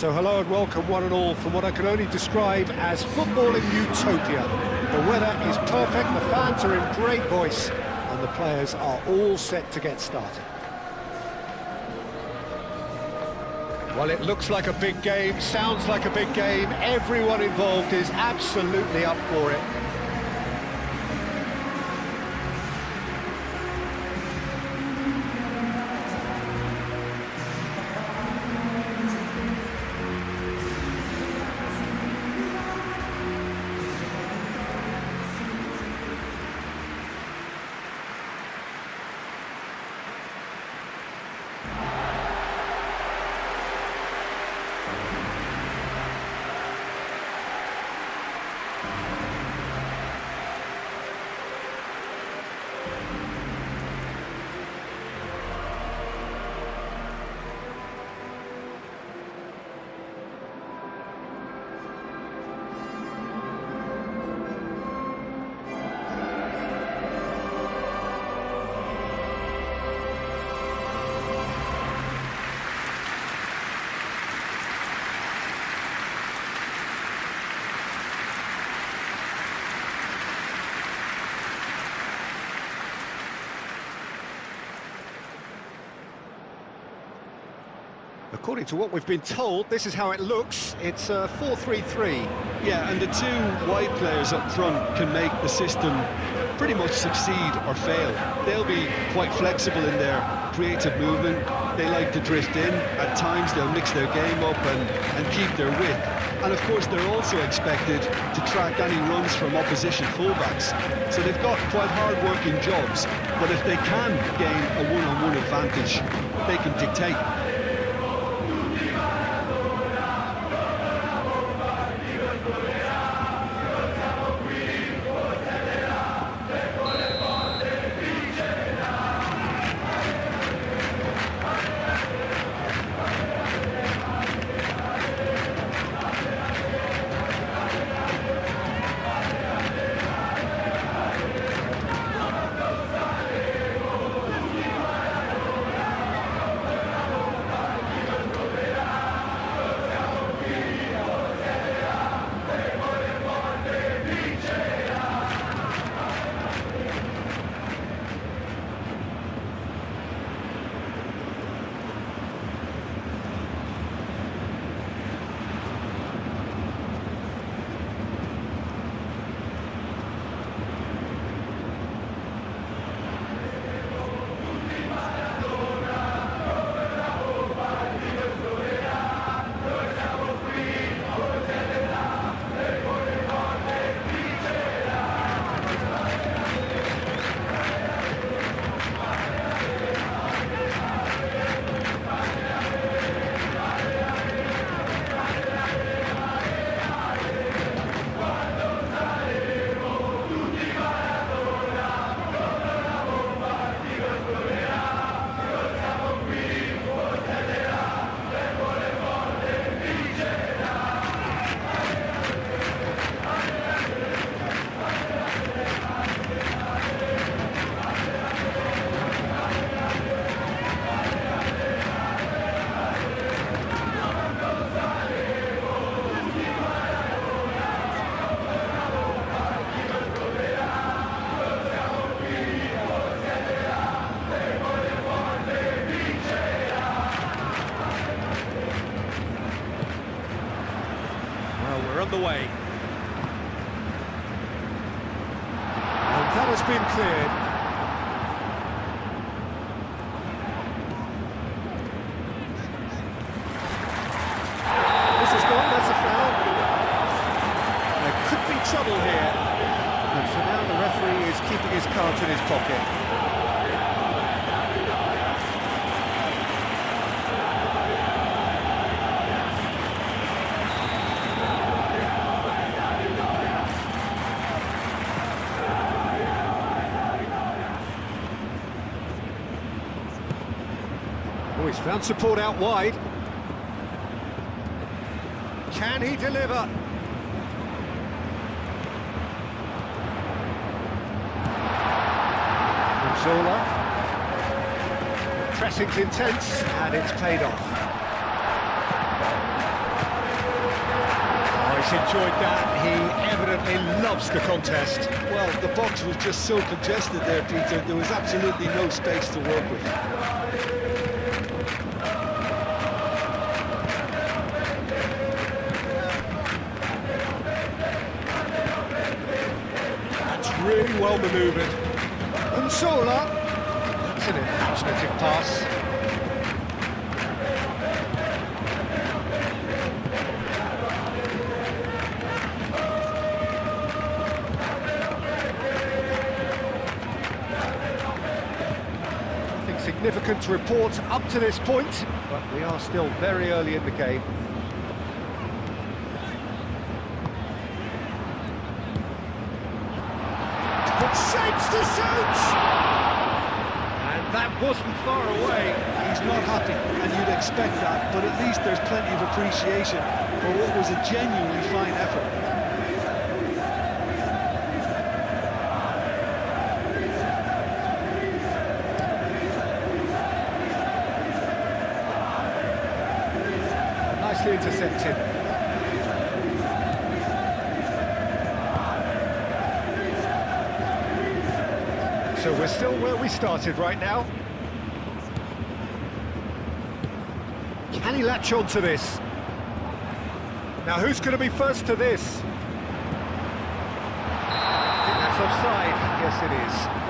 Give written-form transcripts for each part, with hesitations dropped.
So hello and welcome one and all from what I can only describe as footballing utopia. The weather is perfect, the fans are in great voice, and the players are all set to get started. Well, it looks like a big game, sounds like a big game. Everyone involved is absolutely up for it. According to what we've been told, this is how it looks. It's 4-3-3. Yeah, and the two wide players up front can make the system pretty much succeed or fail. They'll be quite flexible in their creative movement. They like to drift in. At times they'll mix their game up and keep their width. And of course they're also expected to track any runs from opposition fullbacks. So they've got quite hard-working jobs, but if they can gain a one-on-one advantage, they can dictate. The way. And that has been cleared. This is gone, that's a foul. There could be trouble here. And for now the referee is keeping his cards in his pocket. Oh, he's found support out wide. Can he deliver? Zola. Pressing's intense, and it's paid off. He's enjoyed that. He evidently loves the contest. Well, the box was just so congested there, Peter. There was absolutely no space to work with. That's really well manoeuvred. And Sola. That's an imaginative pass. Significant to report up to this point, but we are still very early in the game. Shapes to shoot! And that wasn't far away. He's not happy, and you'd expect that, but at least there's plenty of appreciation for what was a genuinely fine effort. Nicely intercepted. So we're still where we started right now. Can he latch on to this? Now who's going to be first to this? I think that's offside. Yes, it is.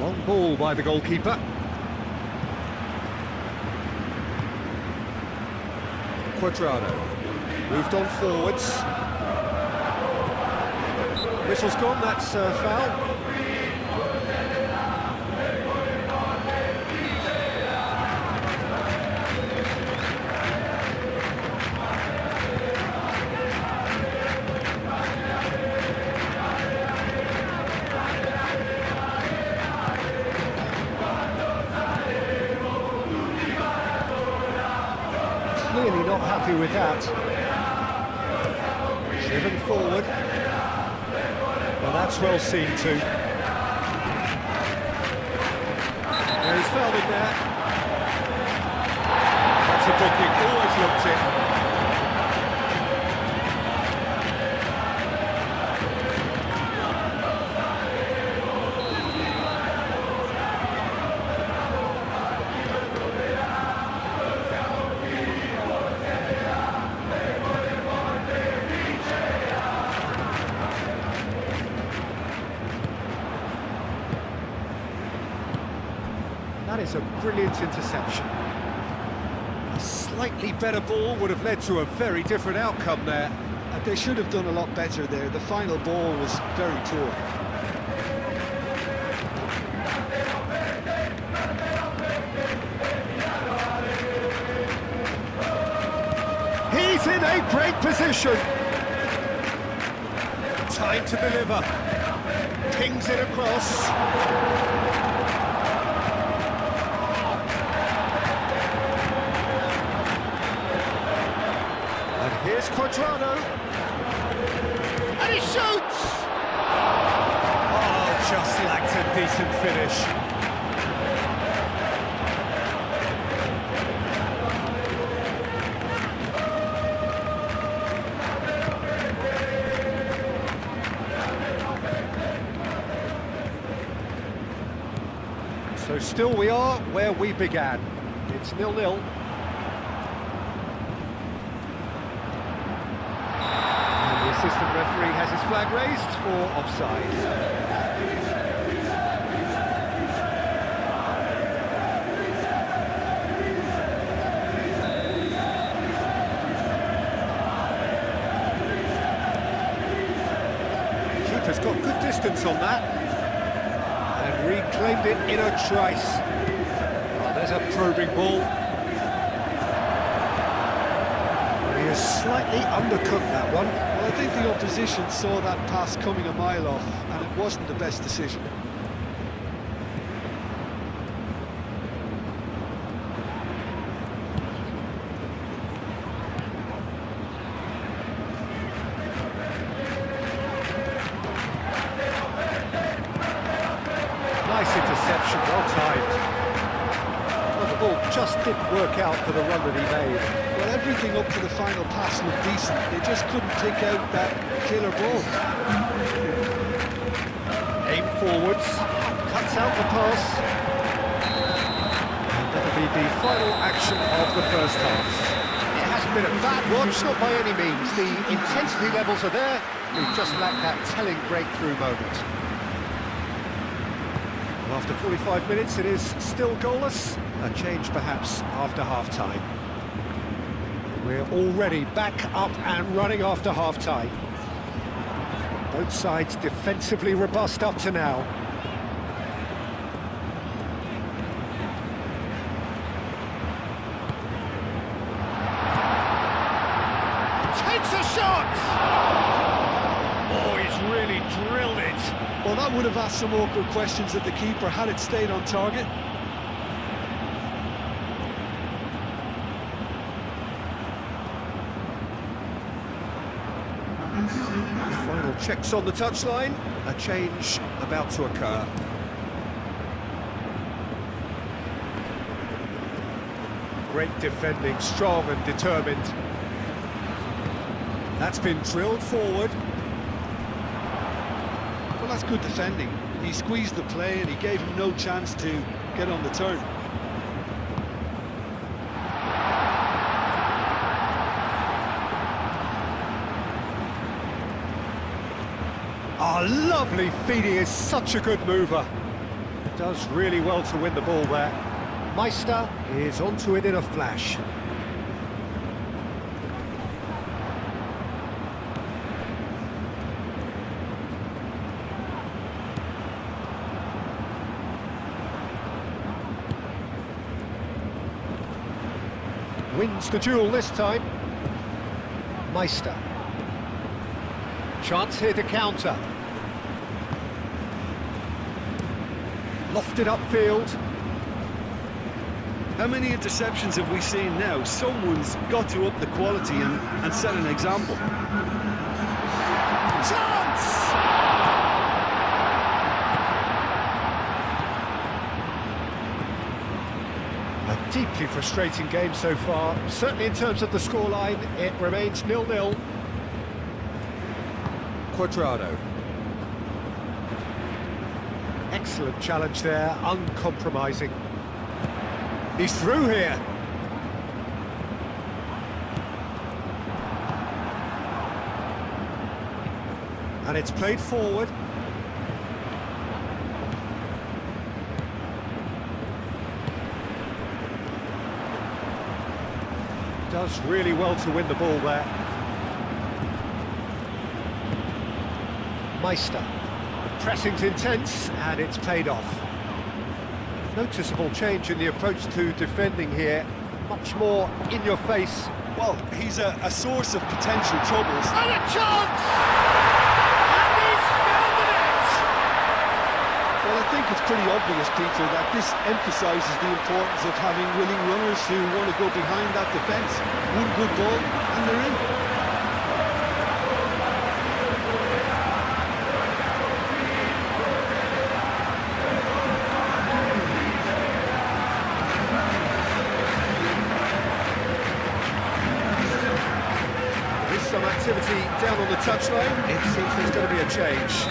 Long ball by the goalkeeper. Quadrado moved on forwards. Whistle's gone, that's a foul. Clearly not happy with that. Driven forward. Well, that's well seen too. There he's fouled in there. That's a booking, always looked it. That is a brilliant interception. A slightly better ball would have led to a very different outcome there. And they should have done a lot better there. The final ball was very poor. He's in a great position. Time to deliver. Pings it across. Here's Quadrado, and he shoots! Oh, just lacked a decent finish. So still we are where we began. It's 0-0. Assistant referee has his flag raised for offside. Keeper's got good distance on that and reclaimed it in a trice. Oh, there's a probing ball. He has slightly undercooked that one. Well, I think the opposition saw that pass coming a mile off, and it wasn't the best decision. Nice interception, well timed. Well, the ball just didn't work out for the run that he made. Well, everything up to the final pass looked decent. They just couldn't pick out that killer ball. Aim forwards, cuts out the pass. And that'll be the final action of the first half. It hasn't been a bad watch, not by any means. The intensity levels are there. We've just lacked that telling breakthrough moment. Well, after 45 minutes, it is still goalless. A change perhaps after half-time. We're already back up and running after half-time. Both sides defensively robust up to now. Takes a shot! Oh, he's really drilled it. Well, that would have asked some awkward questions of the keeper had it stayed on target. Final checks on the touchline. A change about to occur. Great defending, strong and determined. That's been drilled forward. Well, that's good defending. He squeezed the play and he gave him no chance to get on the turn. Oh, lovely feed. He is such a good mover. Does really well to win the ball there. Meister is onto it in a flash. Wins the duel this time. Meister. Chance here to counter. Lofted upfield. How many interceptions have we seen now? Someone's got to up the quality and set an example. Chance! A deeply frustrating game so far. Certainly in terms of the scoreline, it remains 0-0. Quadrado. Excellent challenge there, uncompromising. He's through here. And it's played forward. Does really well to win the ball there. Meister. Pressing's intense, and it's paid off. Noticeable change in the approach to defending here. Much more in your face. Well, he's a source of potential troubles. And a chance! And he's found the net! Well, I think it's pretty obvious, Peter, that this emphasises the importance of having willing runners who want to go behind that defence. One good ball, and they're in. Some activity down on the touchline. It seems there's going to be a change.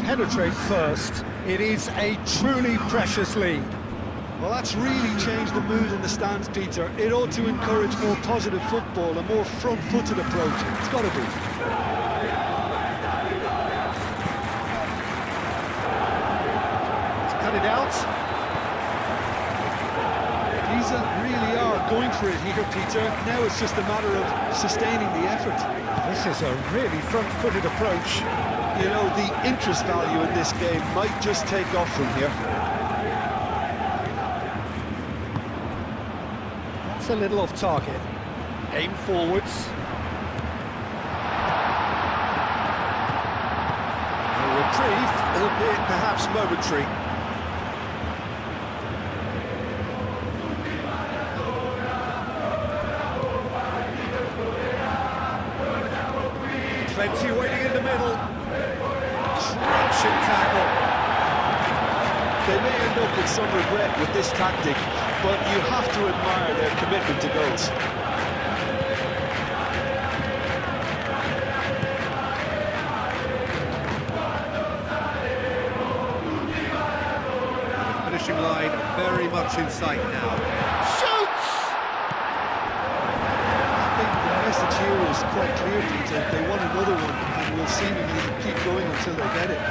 penetrate first. It is a truly precious lead. Well, that's really changed the mood in the stands, Peter. It ought to encourage more positive football, a more front-footed approach. It's got to be. To cut it out. These really are going for it here, Peter. Now it's just a matter of sustaining the effort. This is a really front-footed approach. You know, the interest value in this game might just take off from here. A little off target. Aim forwards. A reprieve, albeit perhaps momentary. Plenty waiting in the middle. Crunching tackle. They may end up with some regret with this tactic, but you have to admire their commitment to goals. The finishing line very much in sight now. Shoots! I think the message here is quite clear, Peter. They want another one, and will seemingly keep going until they get it.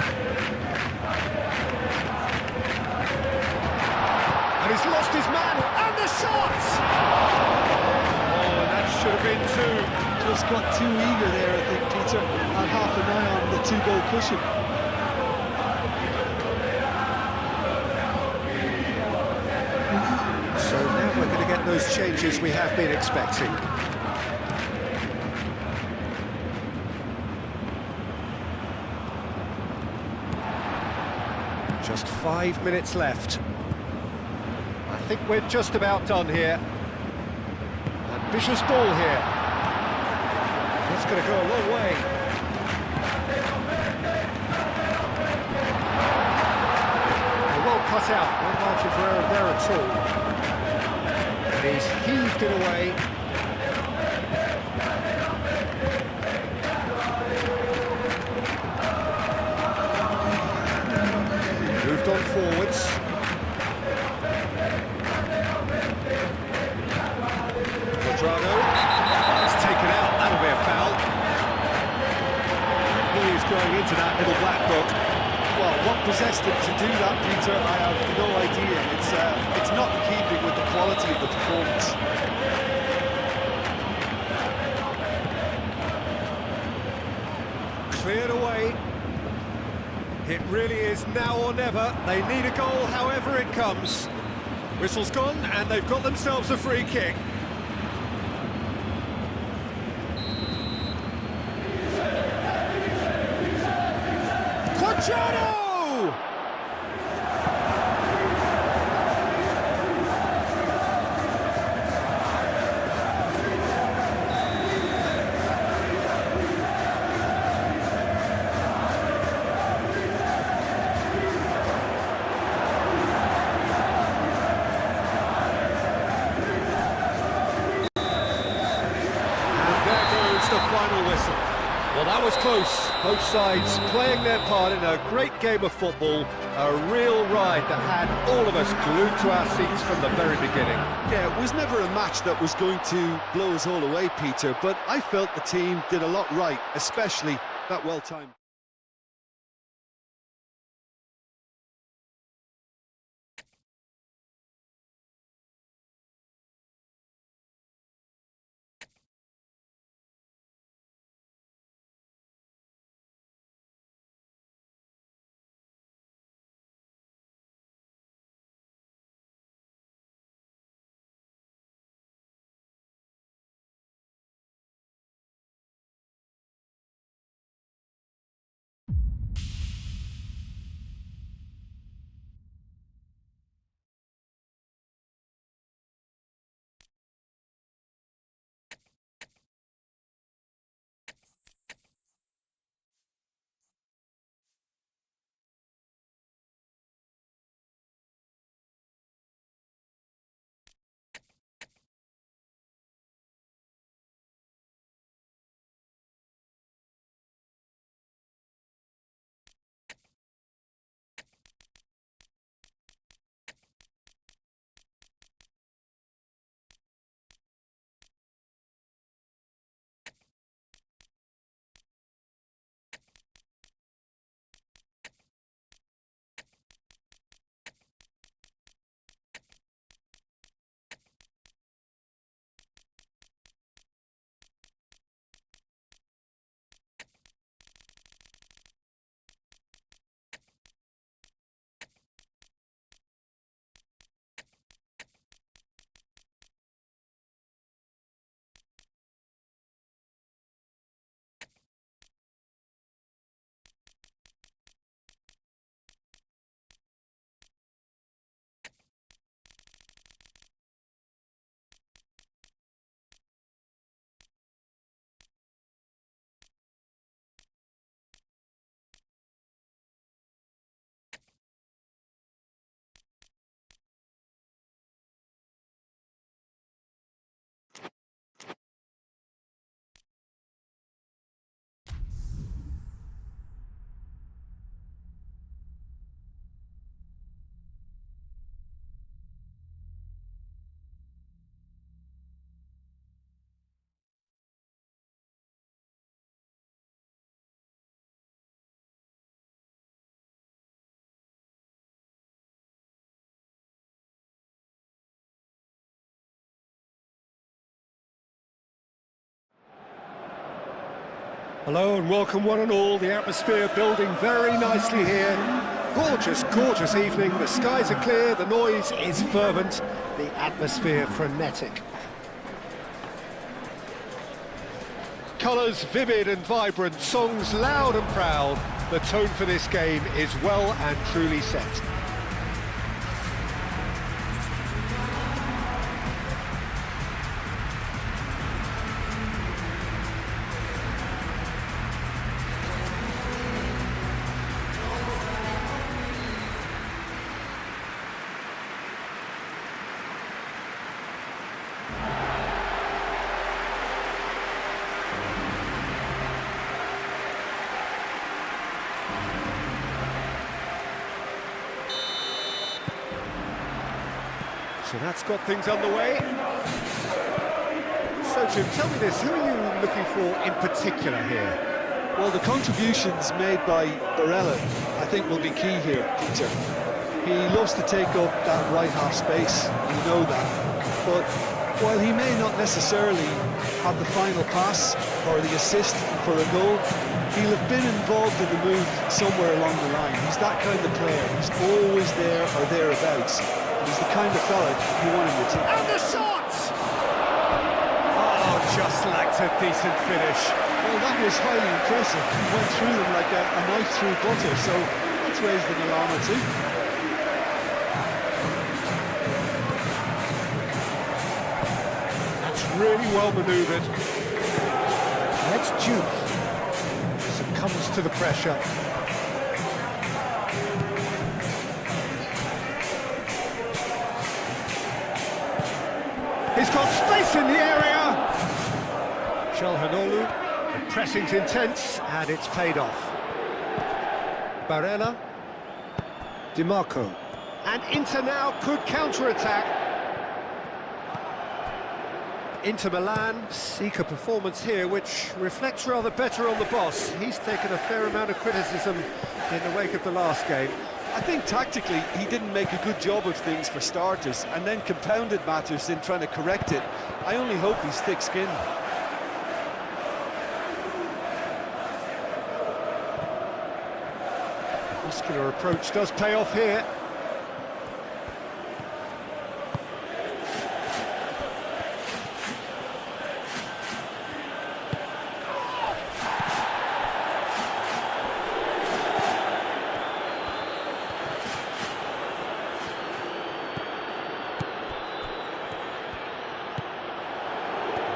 He's lost his man, and the shot! Oh, that should have been two. Just got too eager there, I think, Peter. Had half an eye on the two-goal cushion. So now we're going to get those changes we have been expecting. Just 5 minutes left. I think we're just about done here. Ambitious ball here. That's going to go a long way. Well cut out, no margin for error there at all. And he's heaved it away. Moved on forwards. It's taken out, that'll be a foul. He is going into that little black book. Well, what possessed him to do that, Peter, I have no idea. It's not in keeping with the quality of the performance. Cleared away. It really is now or never. They need a goal however it comes. Whistle's gone and they've got themselves a free kick. Quadrado! The final whistle. Well, that was close. Both sides playing their part in a great game of football. A real ride that had all of us glued to our seats from the very beginning. Yeah, it was never a match that was going to blow us all away, Peter, but I felt the team did a lot right, especially that well-timed. Hello and welcome one and all. The atmosphere building very nicely here. Gorgeous, gorgeous evening. The skies are clear, the noise is fervent, the atmosphere frenetic. Colours vivid and vibrant, songs loud and proud. The tone for this game is well and truly set. So that's got things underway. So Jim, tell me this, who are you looking for in particular here? Well, the contributions made by Barella, I think, will be key here, Peter. He loves to take up that right half space, you know that. But while he may not necessarily have the final pass or the assist for a goal, he'll have been involved in the move somewhere along the line. He's that kind of player. He's always there or thereabouts. He's the kind of fella you want in your team. And the shot! Oh, just lacked a decent finish. Well, that was highly impressive. He went through them like a knife through butter, so that's raised an alarm or two. That's really well manoeuvred. That's Juve. Succumbs to the pressure. He's got space in the area! Calhanoglu, the pressing's intense, and it's paid off. Barella, Di Marco, and Inter now could counter-attack. Inter Milan seek a performance here which reflects rather better on the boss. He's taken a fair amount of criticism in the wake of the last game. I think tactically he didn't make a good job of things for starters, and then compounded matters in trying to correct it. I only hope he's thick-skinned. Muscular approach does pay off here.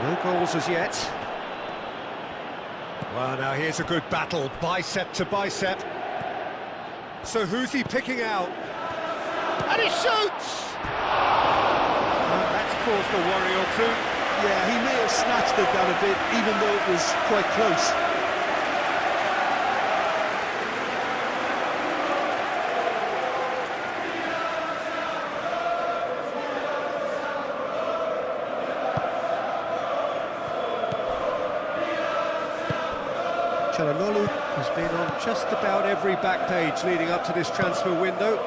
No goals as yet. Well, now here's a good battle, bicep to bicep. So who's he picking out? And he shoots! That's caused a worry or two. Yeah, he may have snatched it down a bit, even though it was quite close. Calhanoglu has been on just about every back page leading up to this transfer window.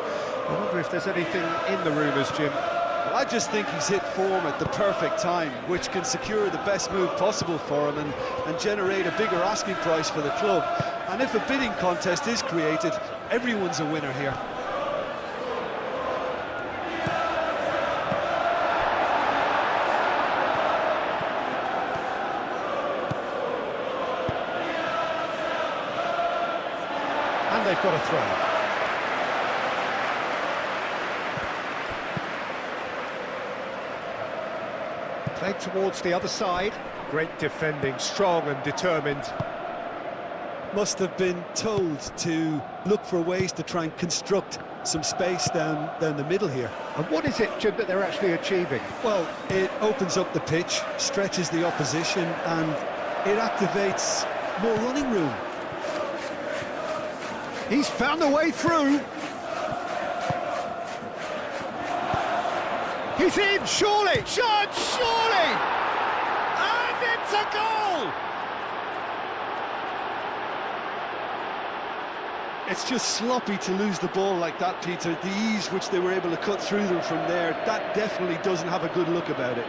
I wonder if there's anything in the rumours, Jim. Well, I just think he's hit form at the perfect time, which can secure the best move possible for him and generate a bigger asking price for the club. And if a bidding contest is created, everyone's a winner here. And they've got a throw. Played towards the other side. Great defending, strong and determined. Must have been told to look for ways to try and construct some space down the middle here. And what is it, Jim, that they're actually achieving? Well, it opens up the pitch, stretches the opposition, and it activates more running room. He's found a way through. He's in, surely! Shot, surely! And it's a goal! It's just sloppy to lose the ball like that, Peter. The ease which they were able to cut through them from there, that definitely doesn't have a good look about it.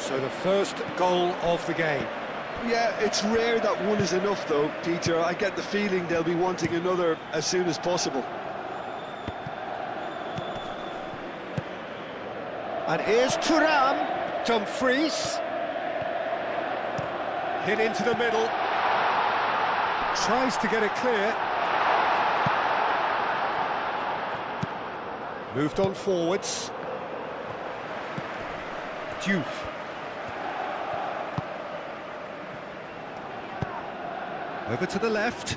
So the first goal of the game. Yeah, it's rare that one is enough though, Peter. I get the feeling they'll be wanting another as soon as possible. And here's Thuram. Dumfries. Hit into the middle. Tries to get it clear. Moved on forwards. Diouf. Over to the left.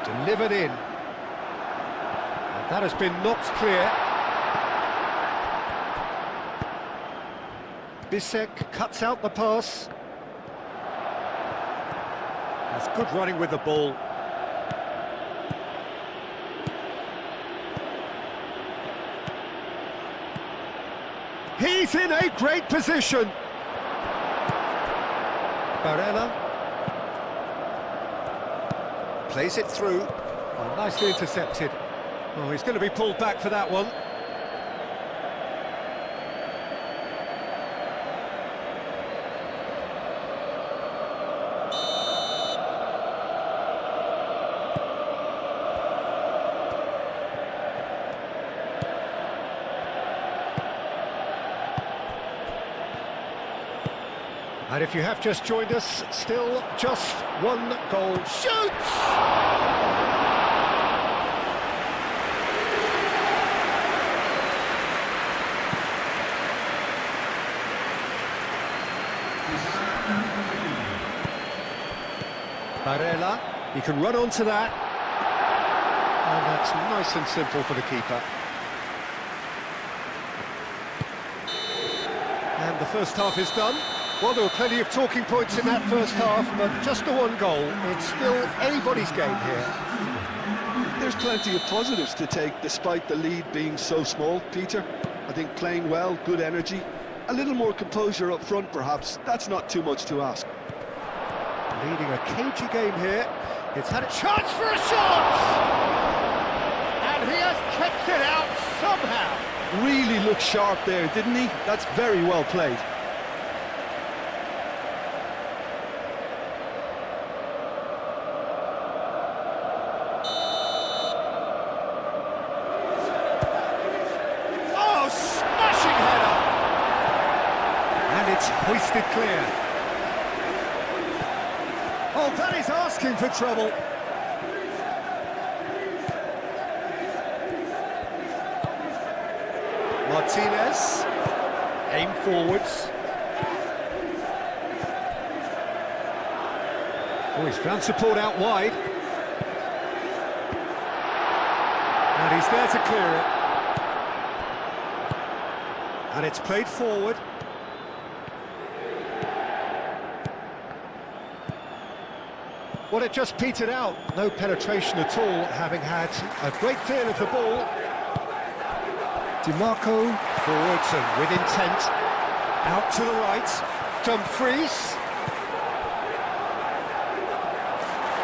Delivered in. And that has been knocked clear. Bisek cuts out the pass. That's good running with the ball. He's in a great position. Barella plays it through. Oh, nicely intercepted. Oh, he's going to be pulled back for that one. And if you have just joined us, still just one goal. Shoots! Barella, he can run onto that. And that's nice and simple for the keeper. And the first half is done. Well, there were plenty of talking points in that first half, but just the one goal. It's still anybody's game here. There's plenty of positives to take despite the lead being so small, Peter. I think playing well, good energy, a little more composure up front perhaps. That's not too much to ask. Leading a cagey game here. It's had a chance for a shot! And he has kept it out somehow. Really looked sharp there, didn't he? That's very well played. Hoisted clear. Oh, that is asking for trouble. Martinez. Aim forwards. Oh, he's found support out wide. And he's there to clear it. And it's played forward. Well, it just petered out. No penetration at all, having had a great deal of the ball. DiMarco, forwards and with intent. Out to the right. Dumfries.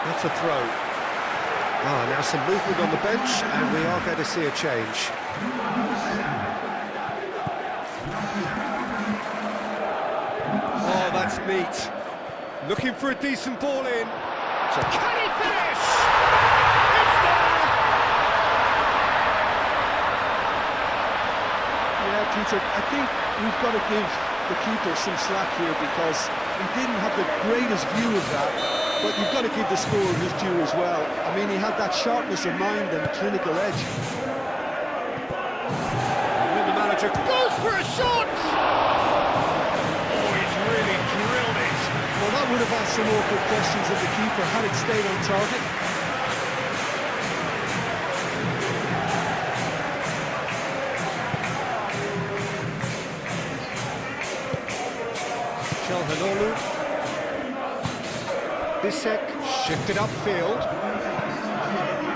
That's a throw. Ah, now some movement on the bench, and we are going to see a change. Oh, that's neat. Looking for a decent ball in. So can he finish? It's there! Yeah, Peter, I think we've got to give the keeper some slack here because he didn't have the greatest view of that, but you've got to give the scorer his due as well. I mean, he had that sharpness of mind and clinical edge. And when the manager goes for a shot! Oh, he's really drilled it. Well, that would have asked some awkward questions of the keeper had it stayed on target. Çalhanoğlu. Bisek shifted upfield.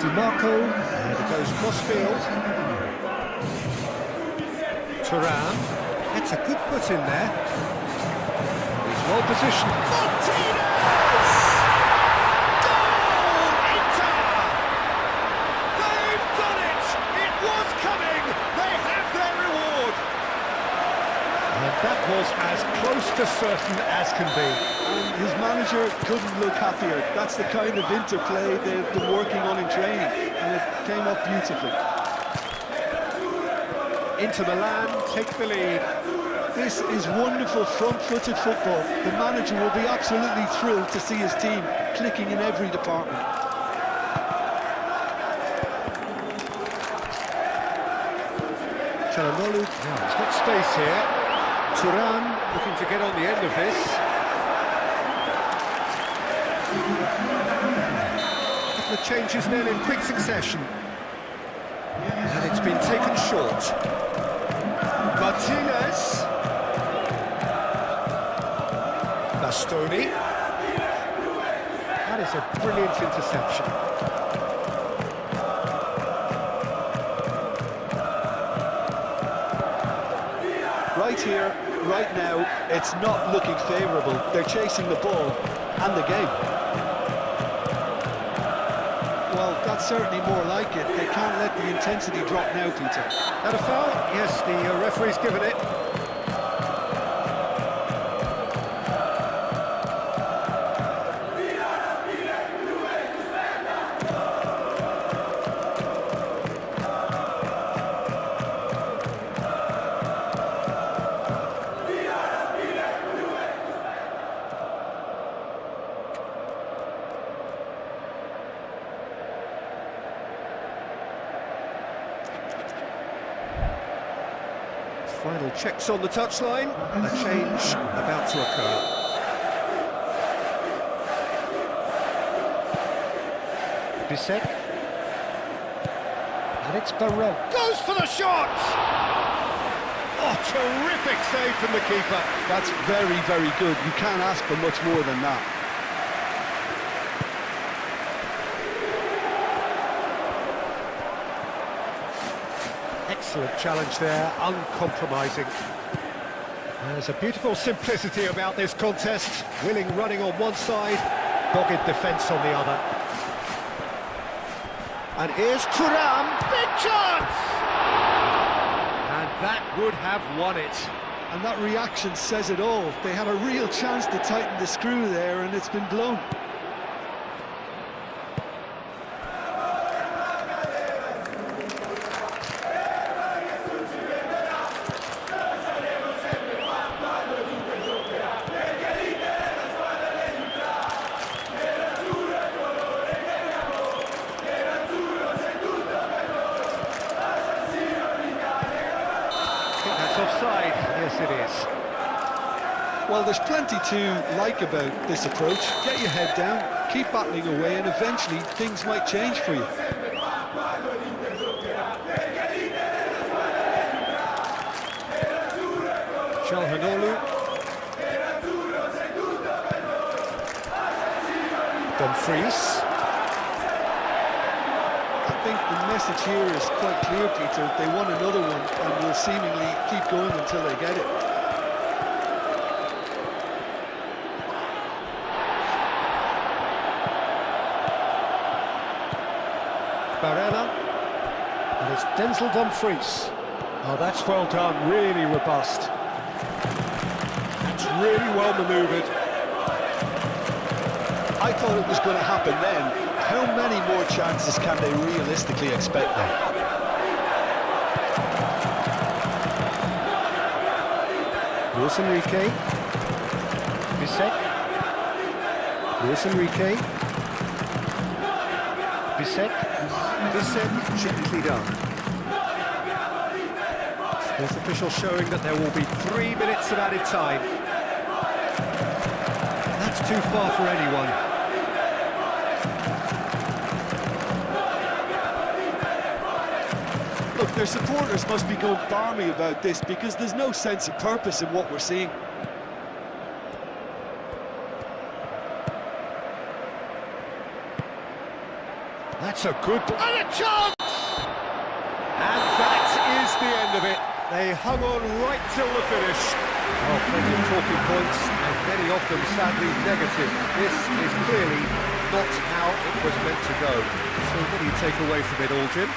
DiMarco, and it goes cross-field. Thuram, that's a good foot in there. He's well positioned. Martinez! Goal! Inter! They've done it! It was coming! They have their reward! And That was as close to certain as can be. And his manager couldn't look happier. That's the kind of interplay they've been working on in training, and it came up beautifully. Inter Milan take the lead. This is wonderful front-footed football. The manager will be absolutely thrilled to see his team clicking in every department. Çalhanoğlu, now he's got space here. Thuram looking to get on the end of this. A couple of changes then in quick succession. And it's been taken short. Martinez. Bastoni. That is a brilliant interception. Right here, right now, it's not looking favourable. They're chasing the ball and the game. Well, that's certainly more like it. They can't let the intensity drop now, Peter. And a foul? Yes, the referee's given it. Final checks on the touchline. A change about to occur. Bissek. And it's Barrel. Goes for the shot! Oh, terrific save from the keeper. That's very, very good. You can't ask for much more than that. Excellent challenge there, uncompromising. There's a beautiful simplicity about this contest. Willing running on one side, dogged defence on the other. And here's Thuram, big chance! And that would have won it. And that reaction says it all. They had a real chance to tighten the screw there, and it's been blown. Offside, yes it is. Well, there's plenty to like about this approach. Get your head down, keep battling away, and eventually things might change for you. Çalhanoğlu. Dumfries. I think the message here is quite clear, Peter. They want another one and will seemingly keep going until they get it. Barella. And it's Denzel Dumfries. Oh, that's well done, really robust. That's really well manoeuvred. I thought it was going to happen then. How many more chances can they realistically expect now? Luis Enrique. Bissek. Luis Enrique. Bissek. Bissek gently done. Fourth official showing that there will be 3 minutes of added time. That's too far for anyone. Look, their supporters must be going balmy about this because there's no sense of purpose in what we're seeing. That's a good... And a chance! And that is the end of it. They hung on right till the finish. Oh, plenty of talking points, and many of them sadly negative. This is clearly not how it was meant to go. So what do you take away from it all, Jim?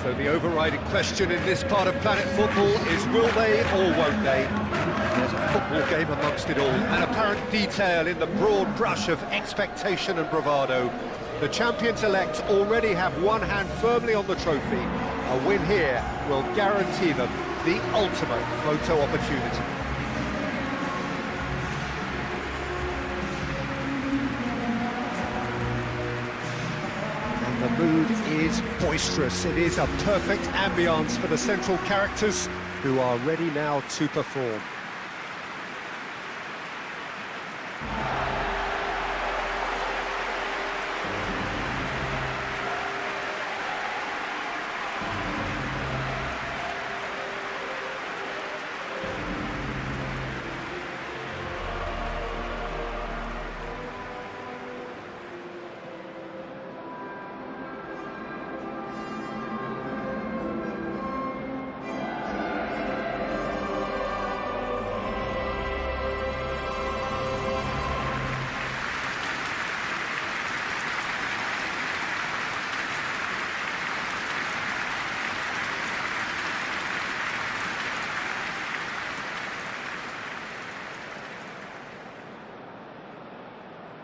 So the overriding question in this part of planet football is will they or won't they? There's a football game amongst it all, an apparent detail in the broad brush of expectation and bravado. The champions-elect already have one hand firmly on the trophy. A win here will guarantee them the ultimate photo opportunity. The mood is boisterous. It is a perfect ambience for the central characters who are ready now to perform.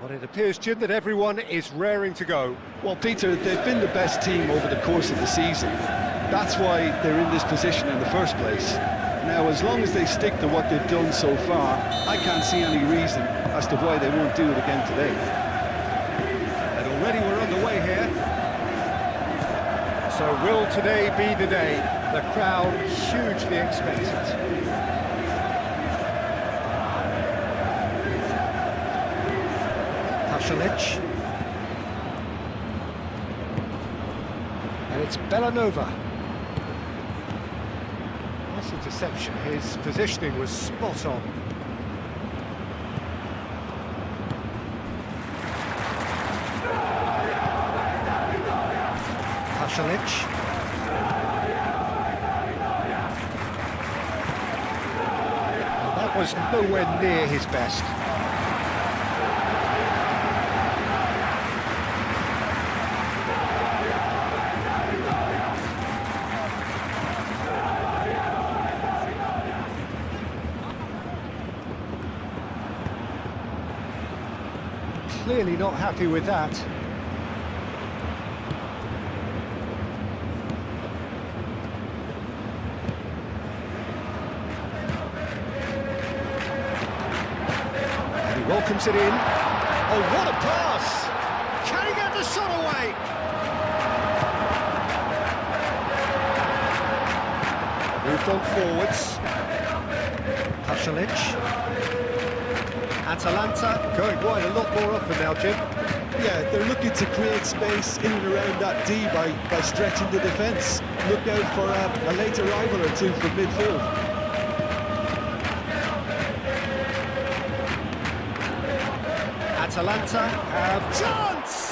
Well, it appears, Jim, that everyone is raring to go. Well, Peter, they've been the best team over the course of the season. That's why they're in this position in the first place. Now, as long as they stick to what they've done so far, I can't see any reason as to why they won't do it again today. And already we're underway here. So will today be the day? The crowd hugely expectant. And it's Bellanova. Nice interception. His positioning was spot on. Pasalic. That was nowhere near his best. clearly not happy with that. And he welcomes it in. Oh, what a pass! Can he get the shot away? Moved on forwards. Pasalic. Atalanta going wide a lot more often now, Jim. Yeah, they're looking to create space in and around that D by stretching the defence. Look out for a late arrival or two from midfield. Atalanta have chance!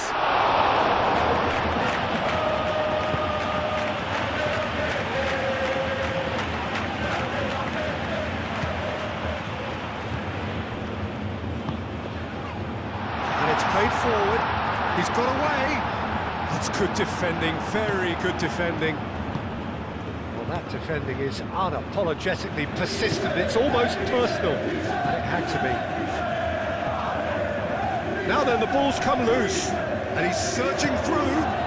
Played forward, he's got away. That's good defending, very good defending. Well, that defending is unapologetically persistent, it's almost personal, and it had to be. Now then, the ball's come loose, and he's surging through.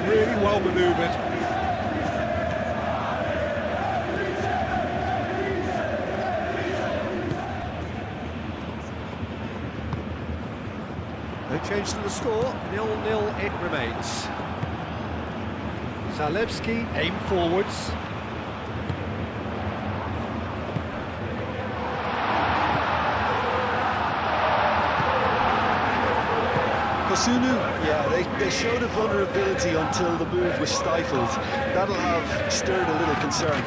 Really well manoeuvred. No change to the score, 0-0 it remains. Zalewski aim forwards. Kosunu, yeah, they showed a vulnerability until the move was stifled. That'll have stirred a little concern.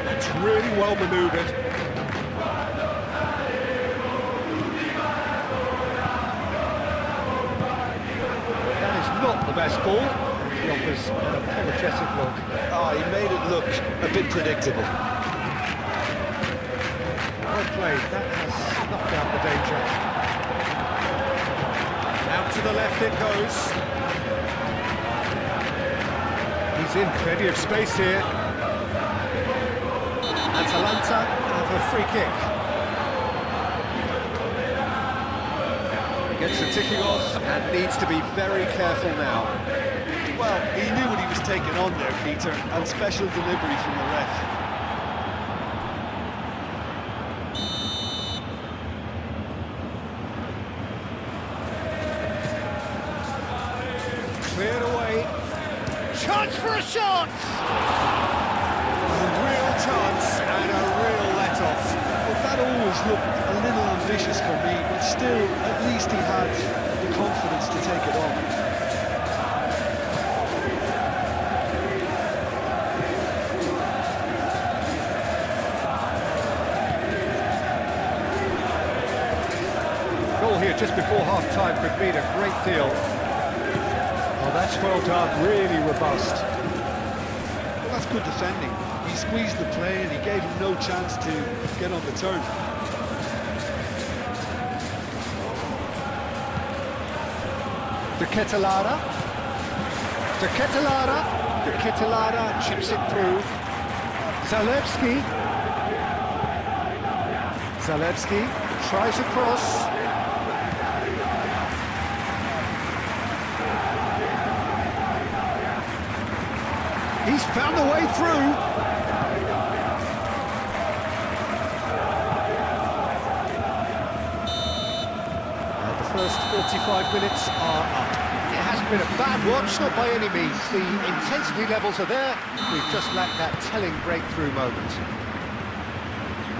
That's really well manoeuvred. That is not the best ball. He offers an apologetic look. Oh, he made it look a bit predictable. Well played, that has snuffed out the danger. Out to the left it goes. He's in plenty of space here. Atalanta have a free kick. Gets the ticking off and needs to be very careful now. Well, he knew what he was taking on there, Peter, and special delivery from the ref. Cleared away. Chance for a shot! A real chance and a real let-off. But that always looked a little ambitious for me, but still, at least he had the confidence to take it on. Here just before half-time could mean a great deal. Oh, that's well done, really robust. Well, that's good defending. He squeezed the play and he gave him no chance to get on the turn. De Ketelara chips it through. Zalewski tries a cross. He's found a way through. The first 45 minutes are up. It hasn't been a bad watch, not by any means. The intensity levels are there. We've just lacked that telling breakthrough moment.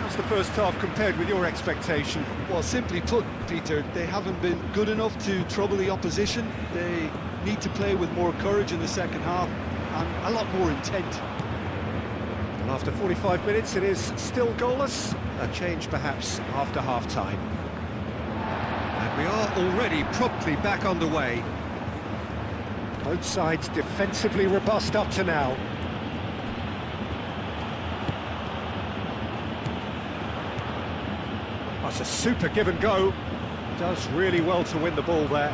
How's the first half compared with your expectation? Well, simply put, Peter, they haven't been good enough to trouble the opposition. They need to play with more courage in the second half. And a lot more intent. And after 45 minutes, it is still goalless. A change, perhaps, after half-time. And we are already promptly back underway. Both sides defensively robust up to now. That's a super give and go. Does really well to win the ball there.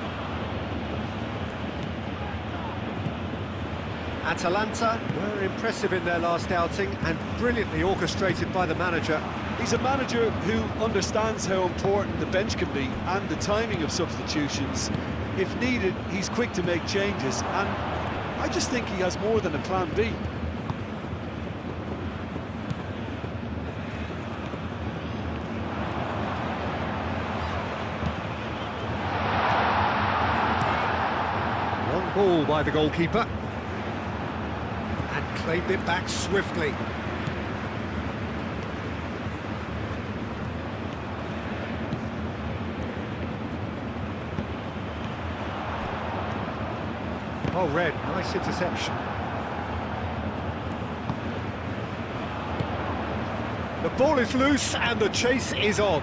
Atalanta were impressive in their last outing and brilliantly orchestrated by the manager. He's a manager who understands how important the bench can be and the timing of substitutions. If needed, he's quick to make changes, and I just think he has more than a plan B. Long ball by the goalkeeper. And claimed it back swiftly. Oh, Red, nice interception. The ball is loose and the chase is on.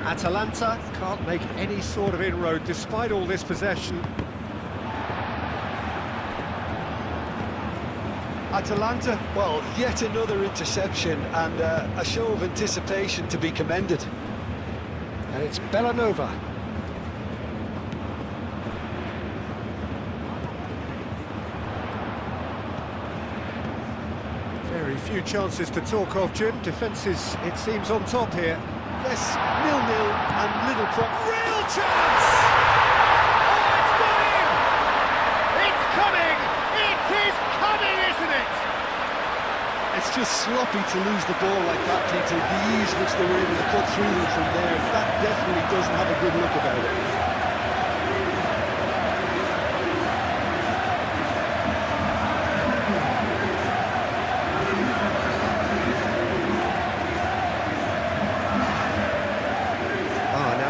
Atalanta can't make any sort of inroad despite all this possession. Atalanta, well, yet another interception and a show of anticipation to be commended. And it's Bellanova. Very few chances to talk of, Jim. Defence is, it seems, on top here. Yes, 0-0 and little real chance! Oh, it's got in! It's coming! It is coming, isn't it? It's just sloppy to lose the ball like that, Peter. The ease which they were able to cut through them from there, that definitely doesn't have a good look about it.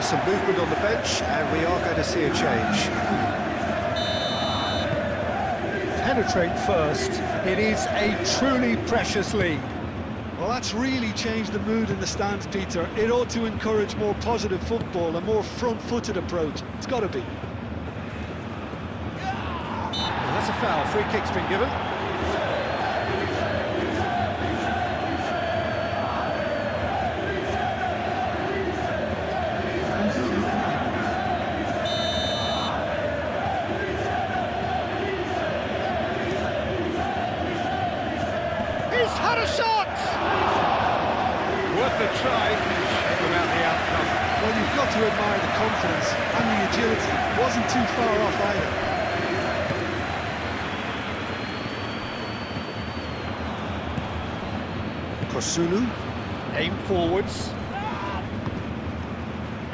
Some movement on the bench, and we are going to see a change. Penetrate first. It is a truly precious lead. Well, that's really changed the mood in the stands, Peter. It ought to encourage more positive football, a more front-footed approach. It's got to be. Well, that's a foul. Free kick's been given. He's had a shot! Worth a try. Shame about the outcome. Well, you've got to admire the confidence and the agility. Wasn't too far off either. Kosunu, aim forwards.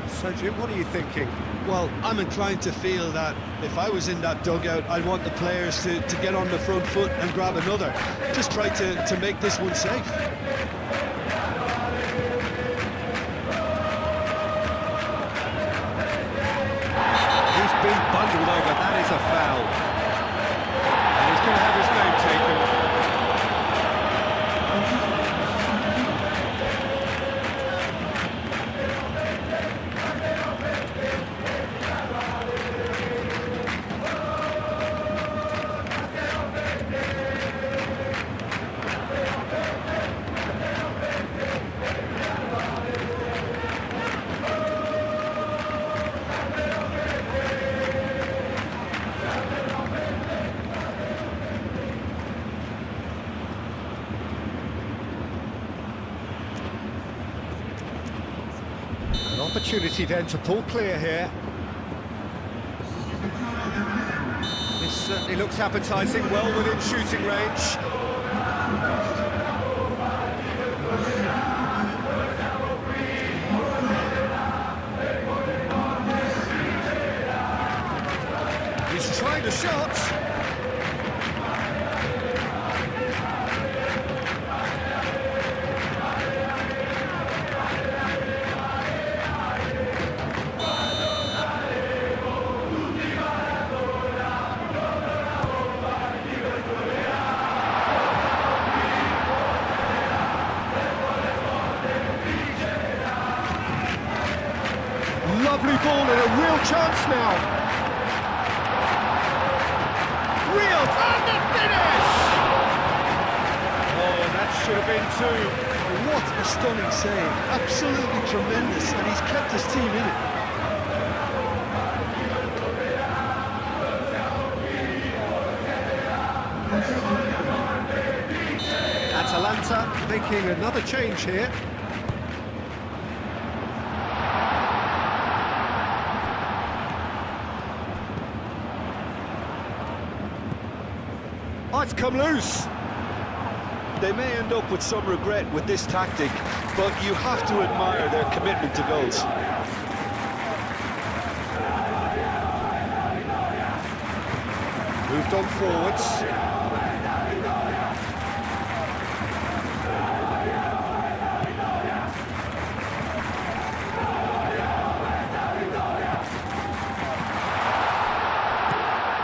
So, Jim, what are you thinking? Well, I'm inclined to feel that if I was in that dugout, I'd want the players to get on the front foot and grab another. Just try to make this one safe. He's been bundled over, that is a foul. And he's going to have his name taken. Opportunity then to pull clear here. This certainly looks appetising, well within shooting range. He's trying the shot. lovely ball and a real chance now. Real, and the finish! Oh, that should have been two. What a stunning save, absolutely tremendous, and he's kept his team in it. Atalanta making another change here. Oh, it's come loose. They may end up with some regret with this tactic, but you have to admire their commitment to goals. Moved on forwards.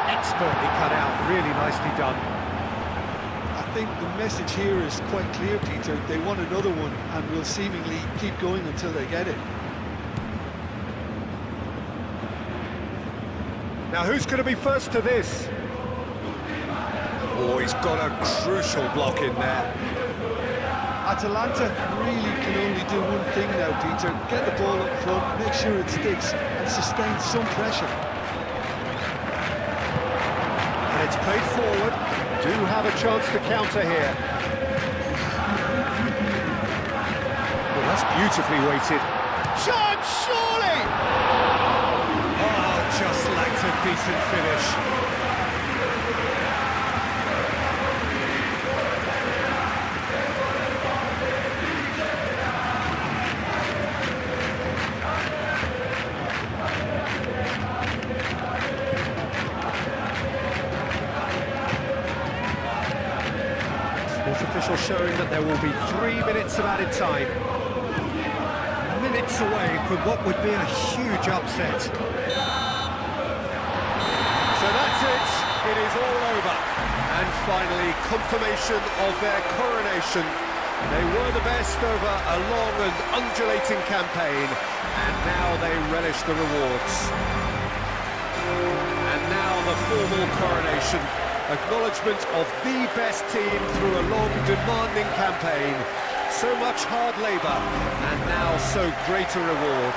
Expertly cut out, really nicely done. I think the message here is quite clear, Peter. They want another one and will seemingly keep going until they get it. Now who's going to be first to this? Oh, he's got a crucial block in there. Atalanta really can only do one thing now, Peter. Get the ball up front, make sure it sticks and sustain some pressure. And it's played forward. Do have a chance to counter here. Well, that's beautifully weighted. Shot, surely! Oh, just lacked a decent finish. Official showing that there will be 3 minutes of added time. Minutes away from what would be a huge upset. So that's it. It is all over. And finally, confirmation of their coronation. They were the best over a long and undulating campaign, and now they relish the rewards. And now the formal coronation. Acknowledgement of the best team through a long, demanding campaign. So much hard labour, and now so great a reward.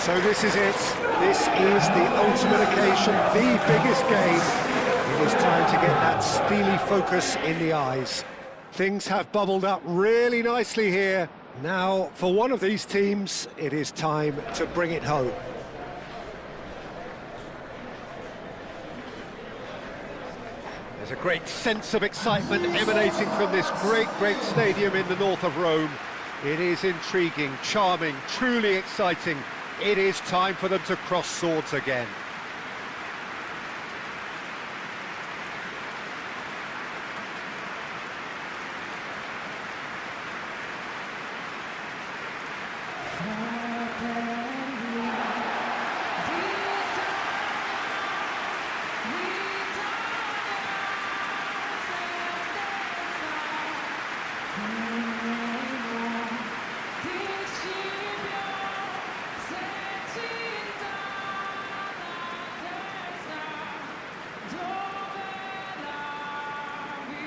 So this is it. This is the ultimate occasion, the biggest game. It is time to get that steely focus in the eyes. Things have bubbled up really nicely here. Now, for one of these teams, it is time to bring it home. There's a great sense of excitement emanating from this great stadium in the north of Rome. It is intriguing, charming, truly exciting. It is time for them to cross swords again.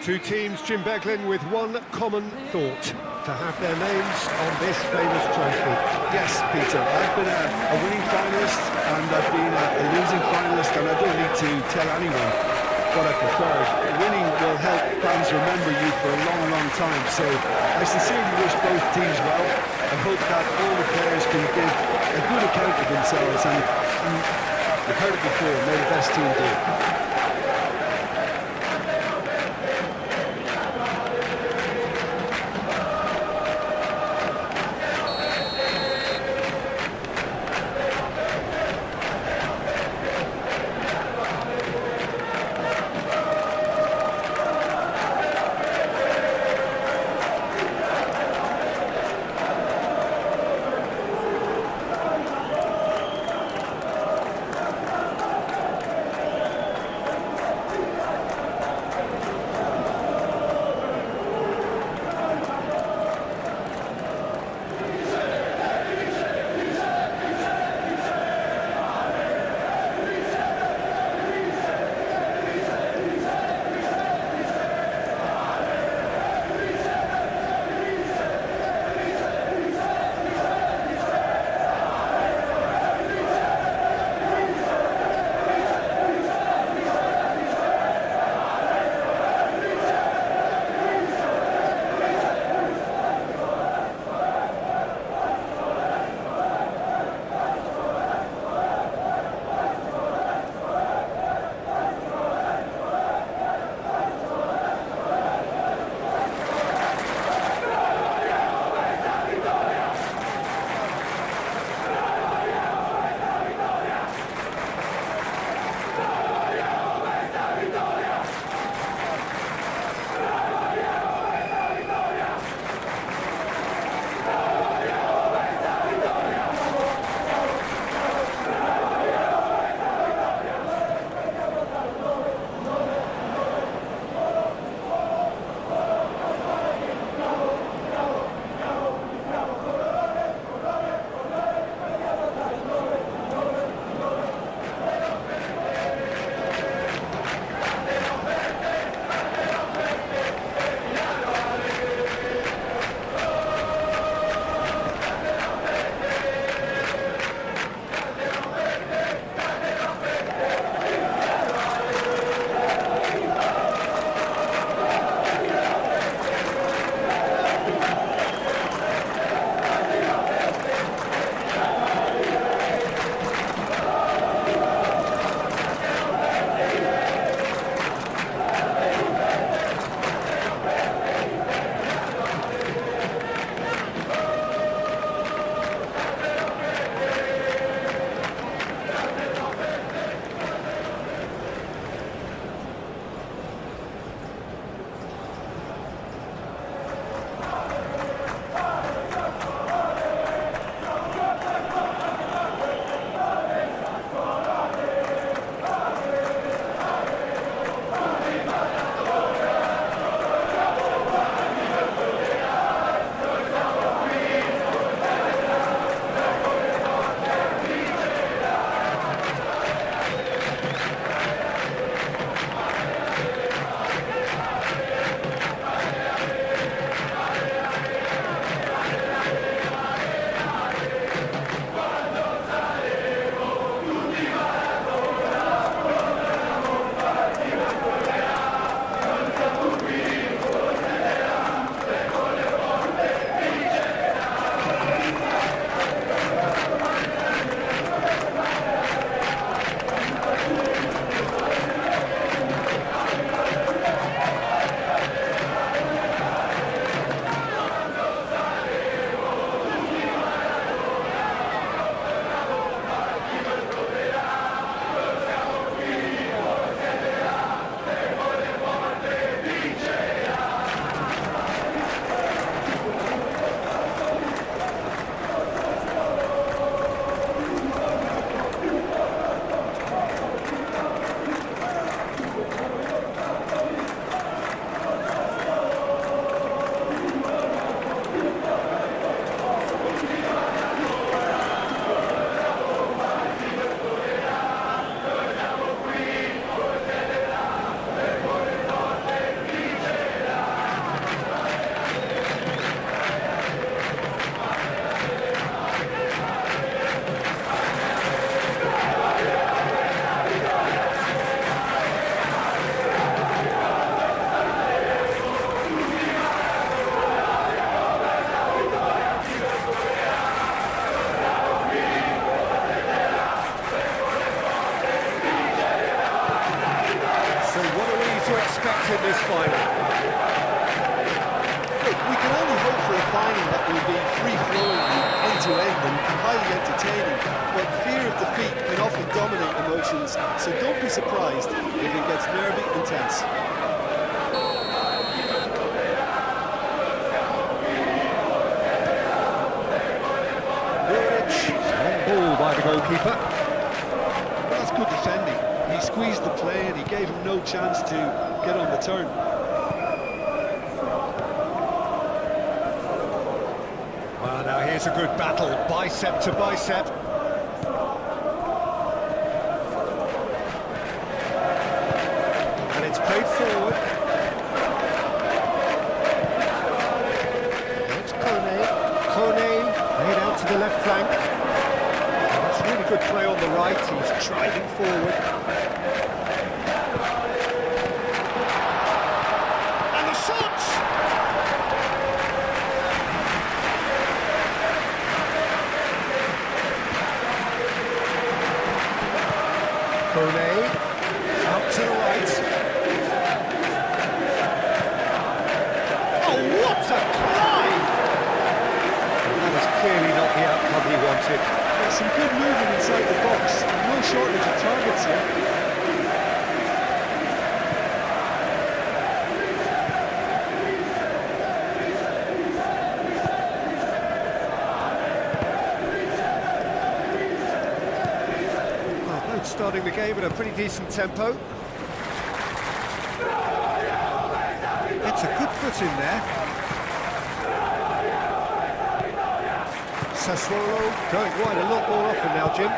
Two teams, Jim Beglin, with one common thought: to have their names on this famous trophy. Yes, Peter, I've been a winning finalist and I've been a losing finalist, and I don't need to tell anyone what I prefer. Winning will help fans remember you for a long time, so I sincerely wish both teams well. I hope that all the players can give a good account of themselves, and you've heard it before, may the best team do. so don't be surprised if it gets nervy and tense. Ball by the goalkeeper. Well, that's good defending. He squeezed the play and he gave him no chance to get on the turn. Well, now here's a good battle, bicep to bicep. And it's played forward. It's Kone laid out to the left flank. That's really good play on the right, he's driving forward. And the shot! Kone, out to the right. Oh, what a climb! That was clearly not the outcome he wanted. There's some good movement inside the box, no shortage of targets here. Starting the game at a pretty decent tempo. It's a good foot in there. Sassuolo going wide a lot more often now, Jim.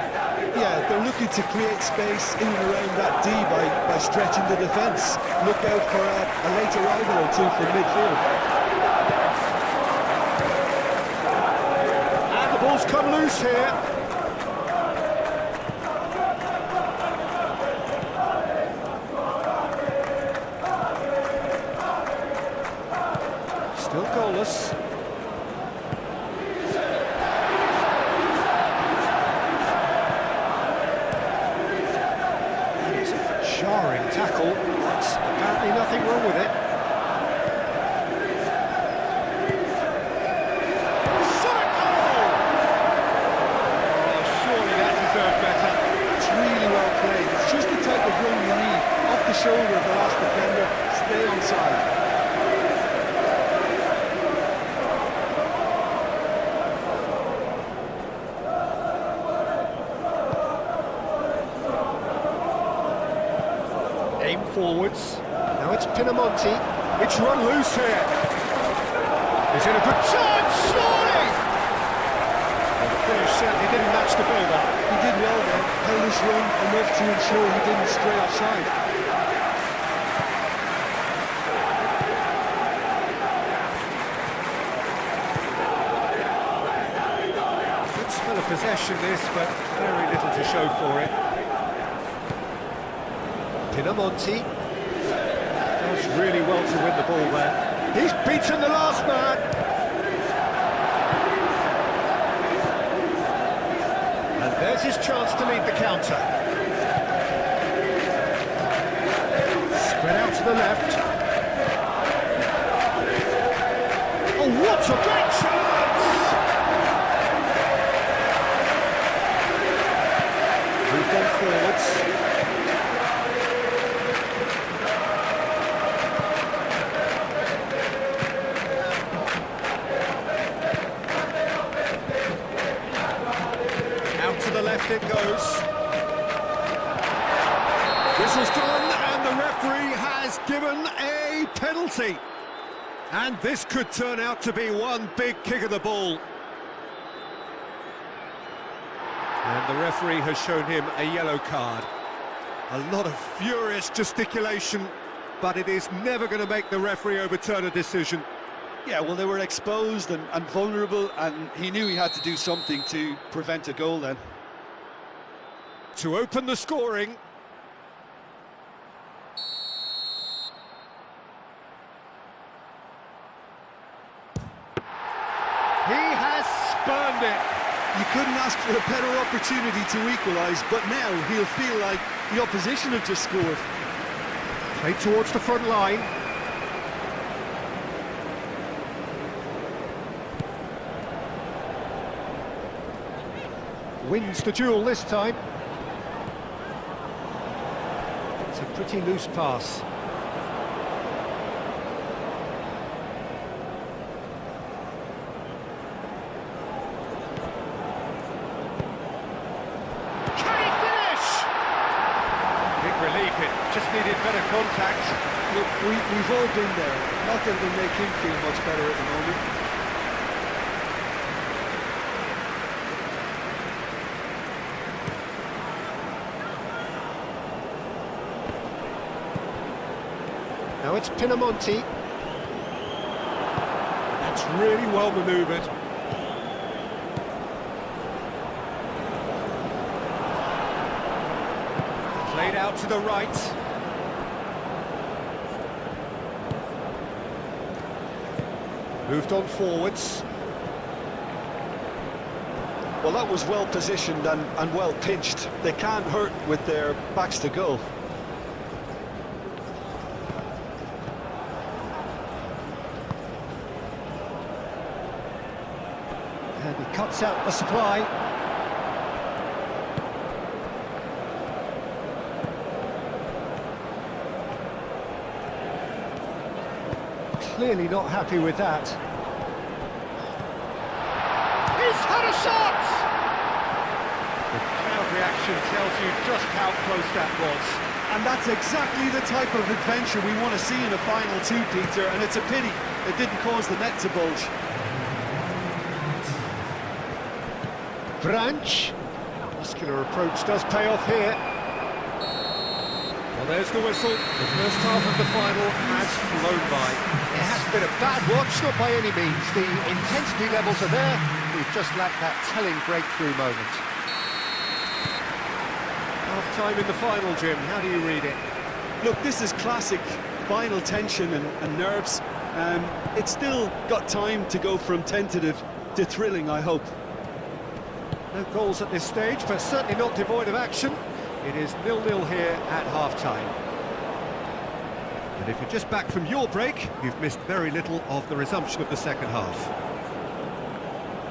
Yeah, they're looking to create space in and around that D by stretching the defence. Look out for a late arrival or two from midfield. And the ball's come loose here. Still goalless. It's a jarring tackle, but apparently nothing wrong with it. Shot goal! Oh, surely that deserved better. It's really well played. It's just the type of run you need. Off the shoulder of the last defender, stay onside. Aim forwards. Now it's Pinamonti. It's run loose here. He's in a good chance, surely! Well, the finish certainly didn't match the build-up. He did well there. Held his run enough to ensure he didn't stray offside. Good spell of possession this, but very little to show for it. Pinamonti does really well to win the ball there. He's beaten the last man. And there's his chance to lead the counter. Spread out to the left. Oh, what a great chance! Moved on forwards. Left it goes. Whistle's gone, and the referee has given a penalty. And this could turn out to be one big kick of the ball. And the referee has shown him a yellow card. A lot of furious gesticulation, but it is never going to make the referee overturn a decision. Yeah, well, they were exposed and vulnerable, and he knew he had to do something to prevent a goal then. To open the scoring. He has spurned it. You couldn't ask for a better opportunity to equalise, but now he'll feel like the opposition have just scored. Played towards the front line. Wins the duel this time. Pretty loose pass. Can he finish? Big relief, it just needed better contact. Look, we've all been there. Not that it'll make him feel much better at the moment. Now it's Pinamonti. That's really well manoeuvred. Played out to the right. Moved on forwards. Well, that was well positioned and well pitched. They can't hurt with their backs to goal. And he cuts out the supply. Clearly not happy with that. He's had a shot! The crowd reaction tells you just how close that was. And that's exactly the type of adventure we want to see in a final two, Peter, and it's a pity it didn't cause the net to bulge. Branch. Muscular approach does pay off here. Well, there's the whistle. The first half of the final has flown by. It has been a bad watch, not by any means. The intensity levels are there. We've just lacked that telling breakthrough moment. Half-time in the final, Jim. How do you read it? Look, this is classic final tension and nerves. It's still got time to go from tentative to thrilling, I hope. No goals at this stage, but certainly not devoid of action. It is 0-0 here at half-time. And if you're just back from your break, you've missed very little of the resumption of the second half.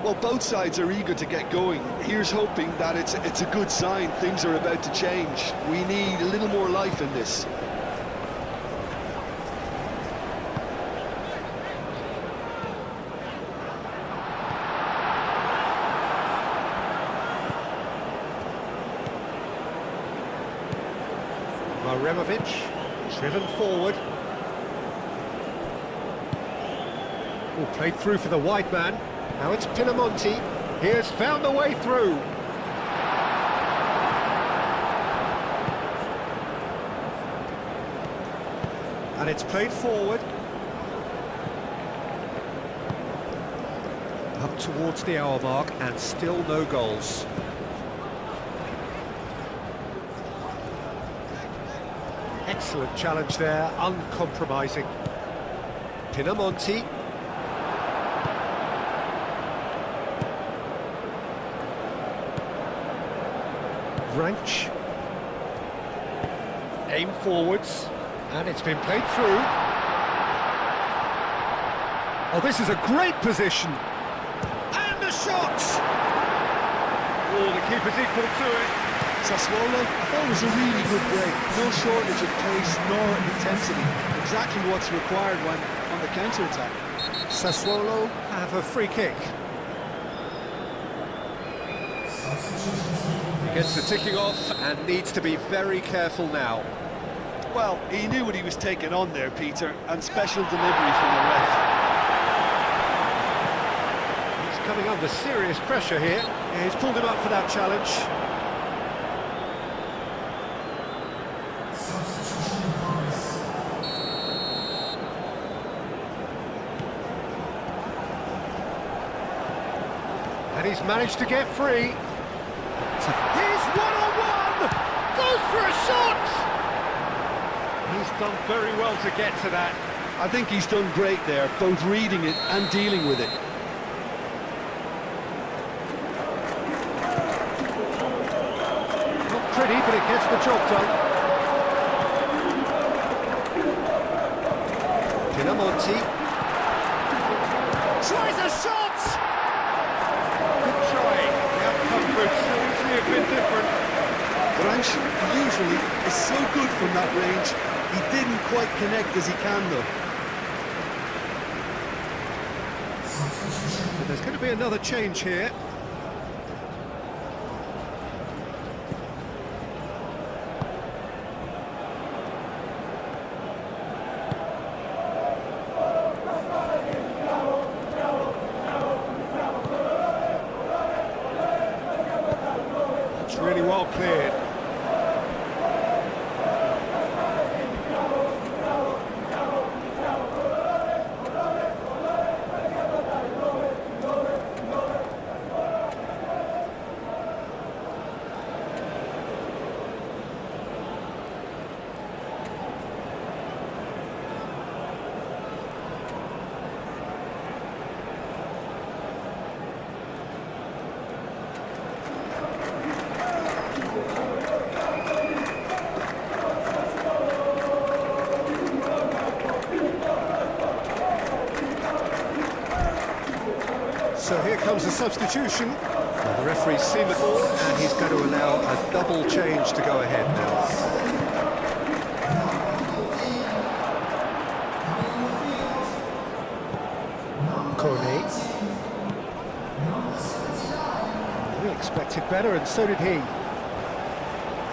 Well, both sides are eager to get going. Here's hoping that it's a good sign. Things are about to change. We need a little more life in this. Maremovic, driven forward. Oh, played through for the wide man. Now it's Pinamonti. He has found the way through. And it's played forward. Up towards the hour mark and still no goals. Excellent challenge there, uncompromising. Pinamonti. Branch. Aim forwards, and it's been played through. Oh, this is a great position. And the shot! Oh, the keeper's equal to it. Sassuolo, I thought it was a really good break. No shortage of pace nor intensity. Exactly what's required when on the counter-attack. Sassuolo have a free kick. He gets the ticking off and needs to be very careful now. Well, he knew what he was taking on there, Peter, and special delivery from the ref. He's coming under serious pressure here. He's pulled him up for that challenge. And he's managed to get free. He's one-on-one! Goes for a shot! He's done very well to get to that. I think he's done great there, both reading it and dealing with it. Not pretty, but it gets the job done. Pinamonti. Tries a shot! Good try. The outcome could seriously have been different. Branch usually is so good from that range, quite connect as he can, though. And there's going to be another change here. It's really well cleared. So here comes the substitution. The referee's seen the ball and he's going to allow a double change to go ahead now. Corney. We expected better and so did he.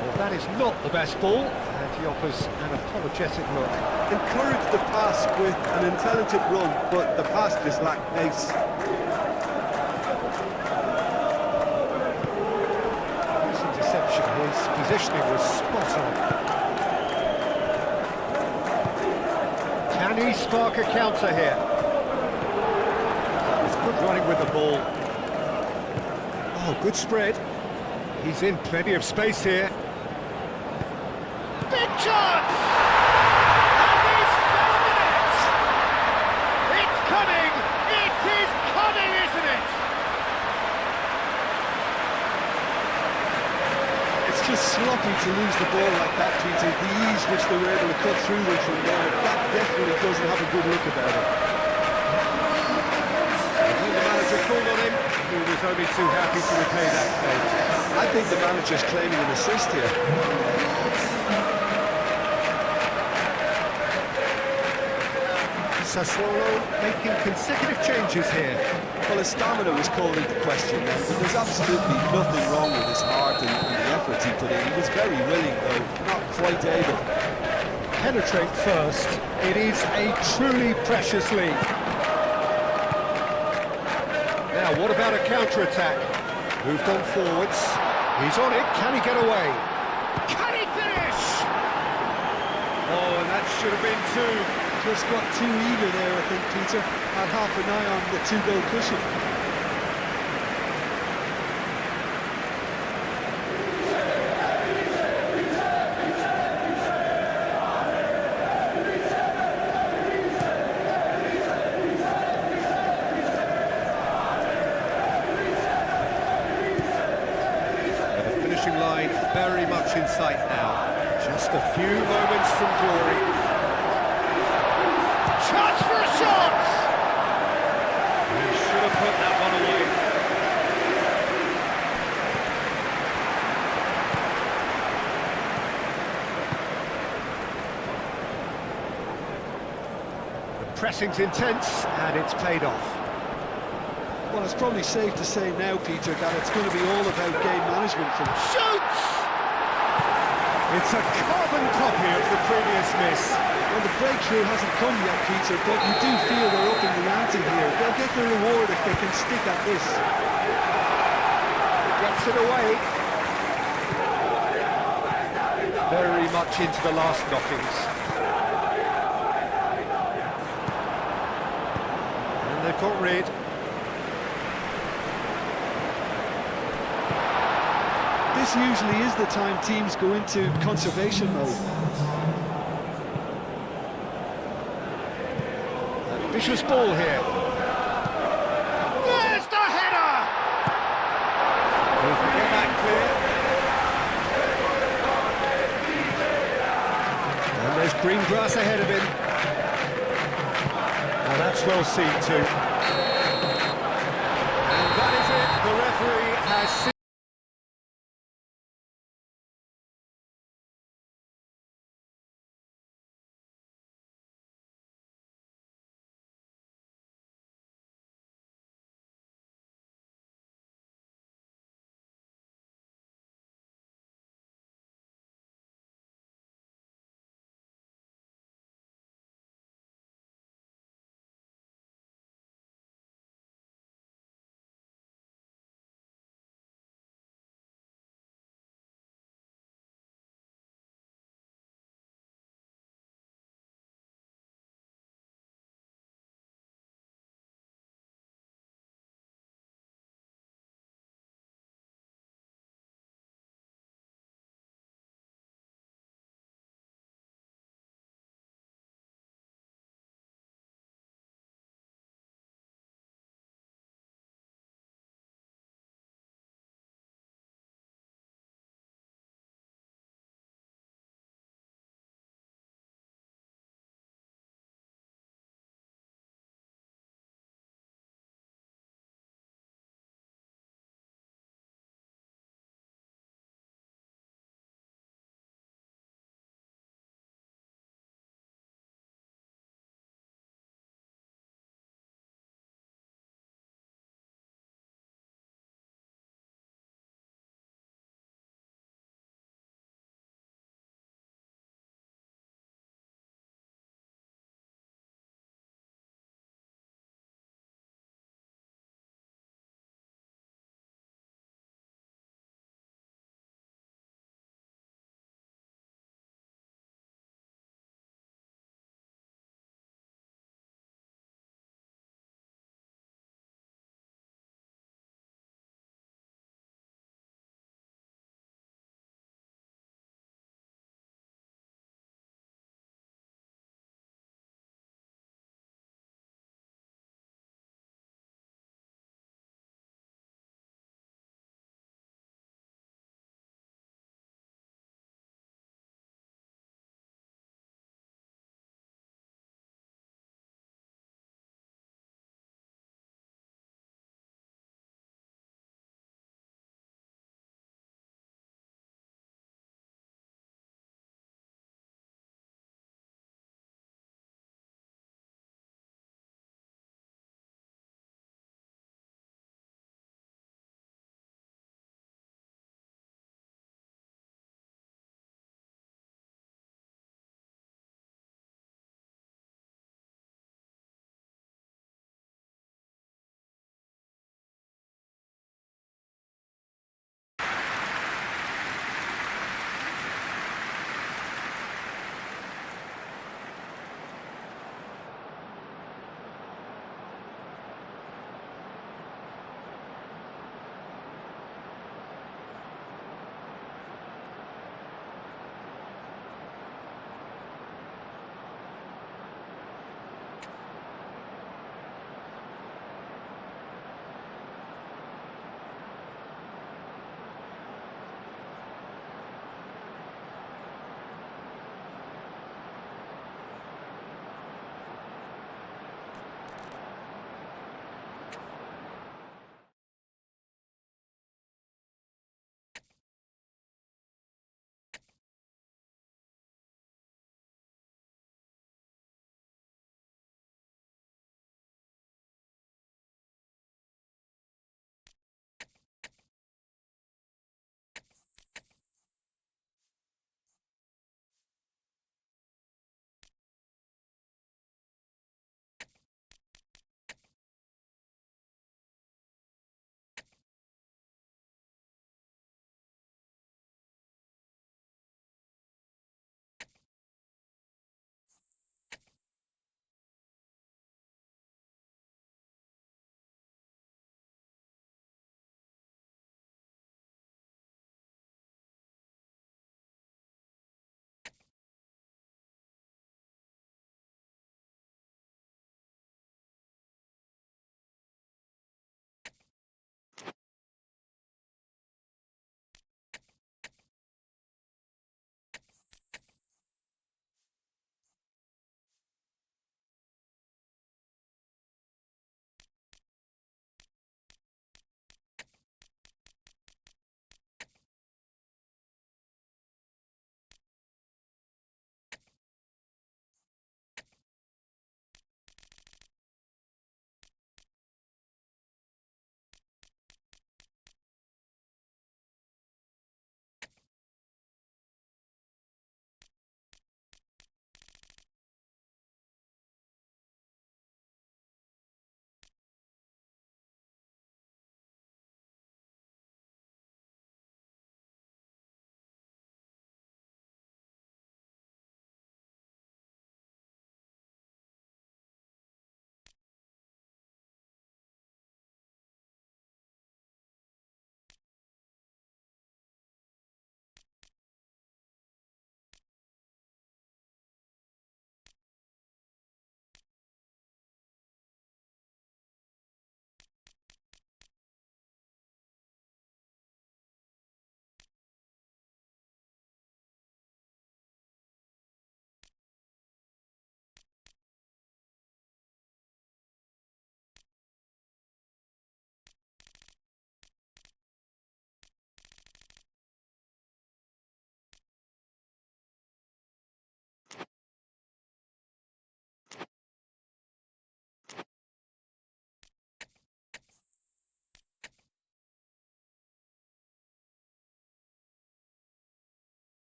Well, that is not the best ball, and he offers an apologetic look. Encouraged the pass with an intelligent run, but the pass just lacked pace. His positioning was spot on. Can he spark a counter here? He's good running with the ball. Oh, good spread. He's in plenty of space here. Big chance! And he's found it! It's coming! It is coming, isn't it? It's just sloppy to lose the ball like that, Peter. The ease which they were able to cut through with from there, that definitely doesn't have a good look about it. When the manager called on him, he was only too happy to repay that save. I think the manager's claiming an assist here. Sassuolo making consecutive changes here. Well, his stamina was called into question then, but there's absolutely nothing wrong with his heart and the effort he put in. He was very willing, though, not quite able. Penetrate first. It is a truly precious lead. Now, what about a counter-attack? Moved on forwards. He's on it. Can he get away? Can he finish? Oh, and that should have been two. Just got too eager there, I think, Peter. Had half an eye on the two-goal cushion. And the finishing line very much in sight now. Just a few moments from glory. Chance for a shot! He should have put that one away. The pressing's intense and it's paid off. Well, it's probably safe to say now, Peter, that it's going to be all about game management from... Shoots! It's a carbon copy of the previous miss. Well, the breakthrough hasn't come yet, Peter, but you do feel they're upping the ante here. They'll get the reward if they can stick at this. Gets it away. Very much into the last knockings. And they've got rid. This usually is the time teams go into conservation mode. Vicious ball here. There's the header! He can get that clear. And there's green grass ahead of him. Now that's well seen too.